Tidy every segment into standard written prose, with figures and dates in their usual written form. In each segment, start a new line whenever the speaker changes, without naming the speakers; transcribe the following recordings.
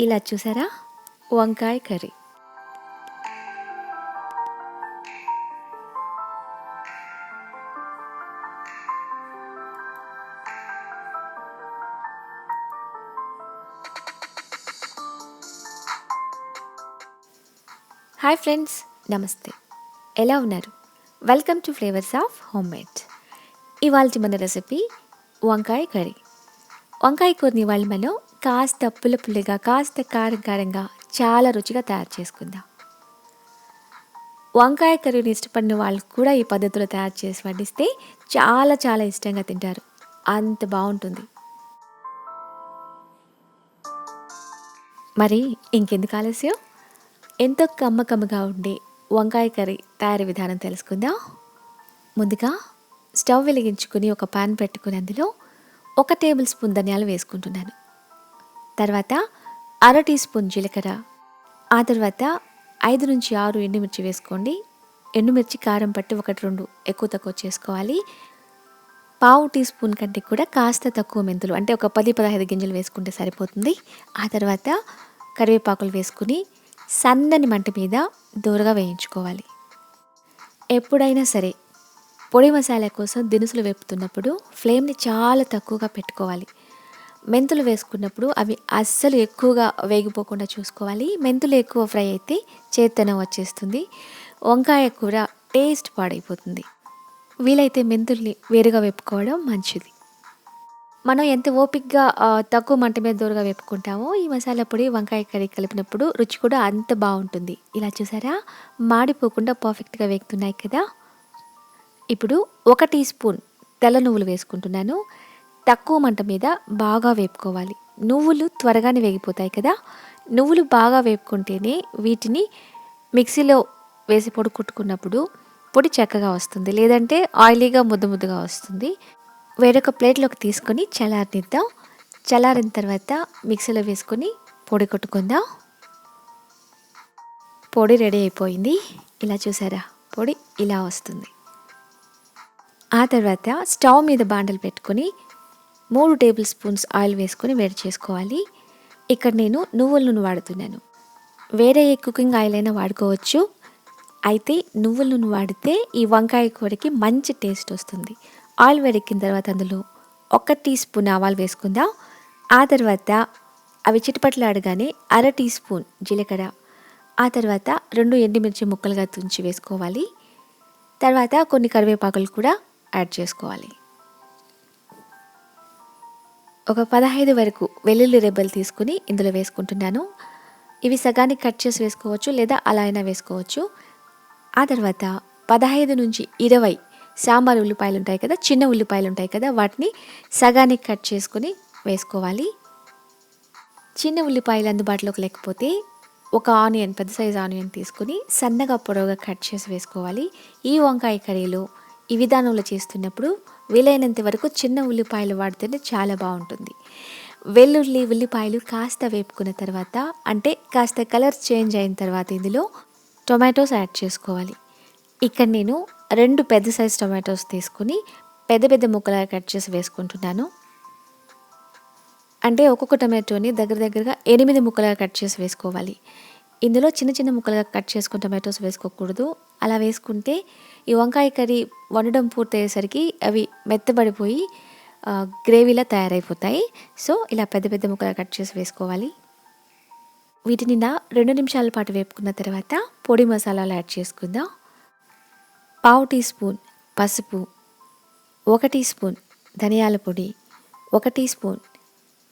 ఇలా చూసారా వంకాయ కర్రీ. హాయ్ ఫ్రెండ్స్, నమస్తే. ఎలా ఉన్నారు? Welcome to flavours of home made. ఇవాళ మన రెసిపీ వంకాయ కర్రీ. వంకాయ కూరని ఇవాళ మనం కాస్త పుల్లగా కాస్త కారంగా చాలా రుచిగా తయారు చేసుకుందాం. వంకాయ కర్రీని ఇష్టపడిన వాళ్ళు కూడా ఈ పద్ధతిలో తయారు చేసి వడ్డిస్తే చాలా ఇష్టంగా తింటారు. అంత బాగుంటుంది. మరి ఇంకెందుకు ఆలస్యం, ఎంతో కమ్మగా ఉండే వంకాయ కర్రీ తయారీ విధానం తెలుసుకుందాం. ముందుగా స్టవ్ వెలిగించుకుని ఒక పాన్ పెట్టుకుని అందులో 1 టేబుల్ స్పూన్ ధనియాలు వేసుకుంటున్నాను. తర్వాత 1/2 టీ స్పూన్ జీలకర్ర, ఆ తర్వాత 5 నుంచి 6 ఎండుమిర్చి వేసుకోండి. ఎండుమిర్చి కారం పట్టి 1-2 ఎక్కువ తక్కువ చేసుకోవాలి. 1/2 టీ స్పూన్ కంటే కూడా కాస్త తక్కువ మెంతులు, అంటే ఒక 10-15 గింజలు వేసుకుంటే సరిపోతుంది. ఆ తర్వాత కరివేపాకులు వేసుకుని సన్నని మంట మీద దూరగా వేయించుకోవాలి. ఎప్పుడైనా సరే పొడి మసాలా కోసం దినుసులు వేపుతున్నప్పుడు ఫ్లేమ్ని చాలా తక్కువగా పెట్టుకోవాలి. మెంతులు వేసుకున్నప్పుడు అవి అస్సలు ఎక్కువగా వేగిపోకుండా చూసుకోవాలి. మెంతులు ఎక్కువ ఫ్రై అయితే చేత్తనం వచ్చేస్తుంది, వంకాయ కూర టేస్ట్ పాడైపోతుంది. వీలైతే మెంతుల్ని వేరుగా వేపుకోవడం మంచిది. మనం ఎంత ఓపిక్గా తక్కువ మంట మీద దూరగా వేపుకుంటామో ఈ మసాలా పొడి వంకాయ కర్రీ కలిపినప్పుడు రుచి కూడా అంత బాగుంటుంది. ఇలా చూసారా, మాడిపోకుండా పర్ఫెక్ట్గా వేగుతున్నాయి కదా. ఇప్పుడు 1 టీ స్పూన్ తెల్ల నువ్వులు వేసుకుంటున్నాను. తక్కువ మంట మీద బాగా వేపుకోవాలి. నువ్వులు త్వరగానే వేగిపోతాయి కదా. నువ్వులు బాగా వేపుకుంటేనే వీటిని మిక్సీలో వేసి పొడి కొట్టుకున్నప్పుడు పొడి చక్కగా వస్తుంది, లేదంటే ఆయిలీగా ముద్దగా వస్తుంది. వేరొక ప్లేట్లోకి తీసుకొని చల్లారనిద్దాం. చల్లారిన తర్వాత మిక్సీలో వేసుకొని పొడి కొట్టుకుందాం. పొడి రెడీ అయిపోయింది. ఇలా చూసారా, పొడి ఇలా వస్తుంది. ఆ తర్వాత స్టవ్ మీద బాండలు పెట్టుకొని 3 టేబుల్ స్పూన్స్ ఆయిల్ వేసుకొని వేడి చేసుకోవాలి. ఇక్కడ నేను నువ్వుల నూనె వాడుతున్నాను. వేరే ఏ కుకింగ్ ఆయిల్ అయినా వాడుకోవచ్చు, అయితే నువ్వుల నూనె వాడితే ఈ వంకాయ కూరకి మంచి టేస్ట్ వస్తుంది. ఆయిల్ వేడెక్కిన తర్వాత అందులో 1 టీ స్పూన్ ఆవాలు వేసుకుందాం. ఆ తర్వాత అవి చిటపట్లాడగానే 1/2 టీ స్పూన్ జీలకర్ర, ఆ తర్వాత 2 ఎండుమిర్చి ముక్కలుగా తుంచి వేసుకోవాలి. తర్వాత కొన్ని కరివేపాకులు కూడా యాడ్ చేసుకోవాలి. ఒక 15 వరకు వెల్లుల్లి రెబ్బలు తీసుకుని ఇందులో వేసుకుంటున్నాను. ఇవి సగానికి కట్ చేసి వేసుకోవచ్చు, లేదా అలా అయినా వేసుకోవచ్చు. ఆ తర్వాత 15 నుంచి 20 సాంబార్ ఉల్లిపాయలు ఉంటాయి కదా, చిన్న ఉల్లిపాయలు ఉంటాయి కదా, వాటిని సగానికి కట్ చేసుకుని వేసుకోవాలి. చిన్న ఉల్లిపాయలు అందుబాటులోకి లేకపోతే ఒక ఆనియన్, పెద్ద సైజు ఆనియన్ తీసుకుని సన్నగా పొడవుగా కట్ చేసి వేసుకోవాలి. ఈ వంకాయ కర్రీలో ఈ విధానంలో చేస్తున్నప్పుడు వీలైనంత వరకు చిన్న ఉల్లిపాయలు వాడితేనే చాలా బాగుంటుంది. వెల్లుల్లి ఉల్లిపాయలు కాస్త వేపుకున్న తర్వాత, అంటే కాస్త కలర్ చేంజ్ అయిన తర్వాత ఇందులో టొమాటోస్ యాడ్ చేసుకోవాలి. ఇక్కడ నేను 2 పెద్ద సైజు టొమాటోస్ తీసుకుని పెద్ద ముక్కలుగా కట్ చేసి వేసుకుంటున్నాను. అంటే ఒక్కొక్క టొమాటోని దగ్గరగా 8 ముక్కలుగా కట్ చేసి వేసుకోవాలి. ఇందులో చిన్న ముక్కలుగా కట్ చేసుకుని టొమాటోస్ వేసుకోకూడదు. అలా వేసుకుంటే ఈ వంకాయ కర్రీ వండడం పూర్తయ్యేసరికి అవి మెత్తబడిపోయి గ్రేవీలా తయారైపోతాయి. సో ఇలా పెద్ద ముక్కలుగా కట్ చేసి వేసుకోవాలి. వీటిని 2 నిమిషాల పాటు వేపుకున్న తర్వాత పొడి మసాలాలు యాడ్ చేసుకుందాం. 1/2 టీ స్పూన్ పసుపు, 1 టీ స్పూన్ ధనియాల పొడి, 1 టీ స్పూన్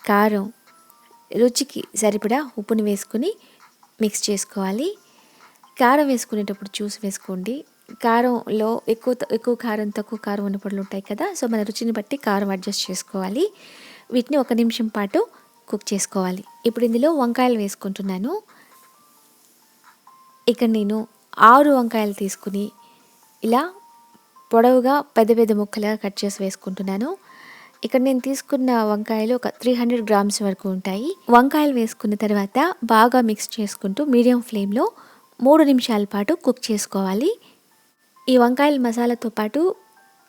కారం, రుచికి సరిపడా ఉప్పుని వేసుకుని మిక్స్ చేసుకోవాలి. కారం వేసుకునేటప్పుడు చూసి వేసుకోండి. కారంలో ఎక్కువ కారం తక్కువ కారం ఉన్న పొడులు ఉంటాయి కదా, సో మన రుచిని బట్టి కారం అడ్జస్ట్ చేసుకోవాలి. వీటిని 1 నిమిషం పాటు కుక్ చేసుకోవాలి. ఇప్పుడు ఇందులో వంకాయలు వేసుకుంటున్నాను. ఇక్కడ నేను 6 వంకాయలు తీసుకుని ఇలా పొడవుగా పెద్ద ముక్కలుగా కట్ చేసి వేసుకుంటున్నాను. ఇక్కడ నేను తీసుకున్న వంకాయలు ఒక 300 గ్రామ్స్ వరకు ఉంటాయి. వంకాయలు వేసుకున్న తర్వాత బాగా మిక్స్ చేసుకుంటూ మీడియం ఫ్లేమ్లో 3 నిమిషాల పాటు కుక్ చేసుకోవాలి. ఈ వంకాయల మసాలాతో పాటు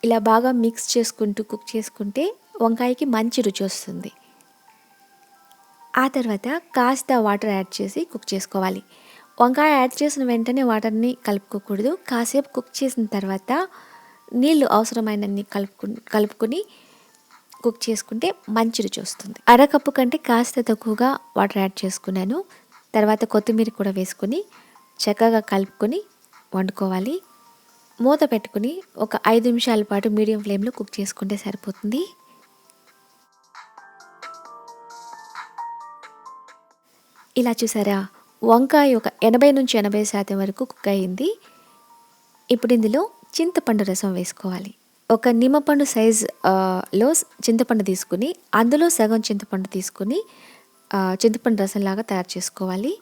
ఇలా బాగా మిక్స్ చేసుకుంటూ కుక్ చేసుకుంటే వంకాయకి మంచి రుచి వస్తుంది. ఆ తర్వాత కాస్త వాటర్ యాడ్ చేసి కుక్ చేసుకోవాలి. వంకాయ యాడ్ చేసిన వెంటనే వాటర్ని కలుపుకోకూడదు. కాసేపు కుక్ చేసిన తర్వాత నీళ్లు అవసరమైనన్ని కలుపుకొని కుక్ చేసుకుంటే మంచి రుచి వస్తుంది. అరకప్పు కంటే కాస్త తక్కువగా వాటర్ యాడ్ చేసుకున్నాను. తర్వాత కొత్తిమీర కూడా వేసుకొని చక్కగా కలుపుకొని వండుకోవాలి. మూత పెట్టుకుని ఒక 5 నిమిషాల పాటు మీడియం ఫ్లేమ్లో కుక్ చేసుకుంటే సరిపోతుంది. ఇలా చూసారా, వంకాయ ఒక 80-80% వరకు కుక్ అయింది. ఇప్పుడు ఇందులో చింతపండు రసం వేసుకోవాలి. ఒక నిమ్మపండు సైజులో చింతపండు తీసుకుని అందులో సగం చింతపండు తీసుకుని చింతపండు రసంలాగా తయారు చేసుకోవాలి.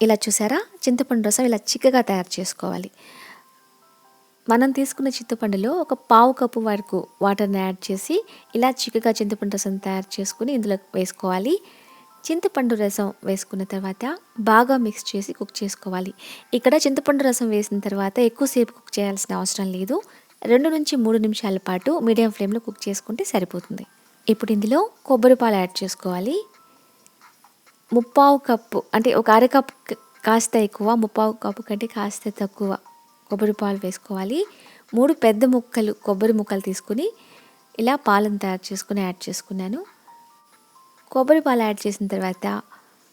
ఇలా చూసారా, చింతపండు రసం ఇలా చిక్కగా తయారు చేసుకోవాలి. మనం తీసుకున్న చింతపండులో ఒక పావు కప్పు వరకు వాటర్ని యాడ్ చేసి ఇలా చిక్కగా చింతపండు రసం తయారు చేసుకుని ఇందులో వేసుకోవాలి. చింతపండు రసం వేసుకున్న తర్వాత బాగా మిక్స్ చేసి కుక్ చేసుకోవాలి. ఇక్కడ చింతపండు రసం వేసిన తర్వాత ఎక్కువసేపు కుక్ చేయాల్సిన అవసరం లేదు. 2-3 నిమిషాల పాటు మీడియం ఫ్లేమ్లో కుక్ చేసుకుంటే సరిపోతుంది. ఇప్పుడు ఇందులో కొబ్బరి పాలు యాడ్ చేసుకోవాలి. 3/4 కప్పు అంటే ఒక అరకప్పు కాస్త ఎక్కువ, 3/4 కప్పు కంటే కాస్త తక్కువ కొబ్బరి పాలు వేసుకోవాలి. 3 పెద్ద ముక్కలు కొబ్బరి ముక్కలు తీసుకుని ఇలా పాలను తయారు చేసుకుని యాడ్ చేసుకున్నాను. కొబ్బరి పాలు యాడ్ చేసిన తర్వాత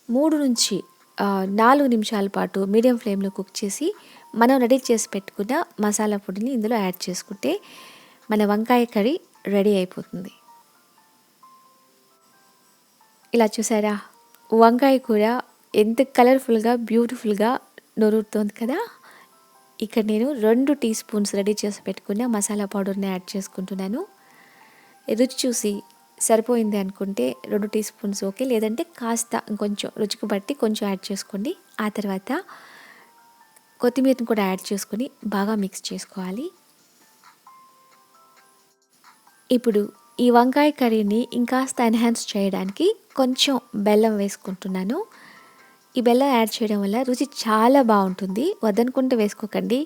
3-4 నిమిషాల పాటు మీడియం ఫ్లేమ్లో కుక్ చేసి మనం రెడీ చేసి పెట్టుకున్న మసాలా పొడిని ఇందులో యాడ్ చేసుకుంటే మన వంకాయ కర్రీ రెడీ అయిపోతుంది. ఇలా చూసారా, వంకాయ కూర ఎంత కలర్ఫుల్గా బ్యూటిఫుల్గా నూరుతోంది కదా. ఇక్కడ నేను 2 టీ స్పూన్స్ రెడీ చేసి పెట్టుకున్న మసాలా పౌడర్ని యాడ్ చేసుకుంటున్నాను. రుచి చూసి సరిపోయింది అనుకుంటే 2 టీ స్పూన్స్ ఓకే, లేదంటే కాస్త ఇంకొంచెం రుచికి బట్టి కొంచెం యాడ్ చేసుకోండి. ఆ తర్వాత కొత్తిమీరని కూడా యాడ్ చేసుకొని బాగా మిక్స్ చేసుకోవాలి. ఇప్పుడు ఈ వంకాయ కర్రీని ఇంకాస్త ఎన్హాన్స్ చేయడానికి కొంచెం బెల్లం వేసుకుంటున్నాను. ఈ బెల్లం యాడ్ చేయడం వల్ల రుచి చాలా బాగుంటుంది. వద్దనుకుంటే వేసుకోకండి,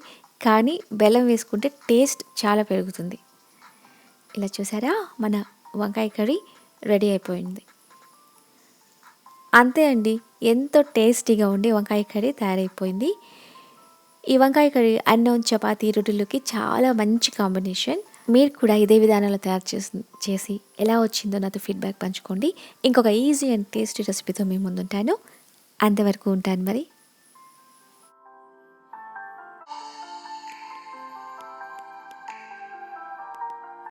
కానీ బెల్లం వేసుకుంటే టేస్ట్ చాలా పెరుగుతుంది. ఇలా చూసారా, మన వంకాయ కర్రీ రెడీ అయిపోయింది. అంతే అండి, ఎంతో టేస్టీగా ఉండే వంకాయ కర్రీ తయారైపోయింది. ఈ వంకాయ కర్రీ అన్నం, చపాతీ, రొట్టెలకి చాలా మంచి కాంబినేషన్. మీరు కూడా ఇదే విధానంలో తయారు చేసి ఎలా వచ్చిందో నాతో ఫీడ్బ్యాక్ పంచుకోండి. ఇంకొక ఈజీ అండ్ టేస్టీ రెసిపీతో మీ ముందుంటాను. అంతవరకు ఉంటాను మరి.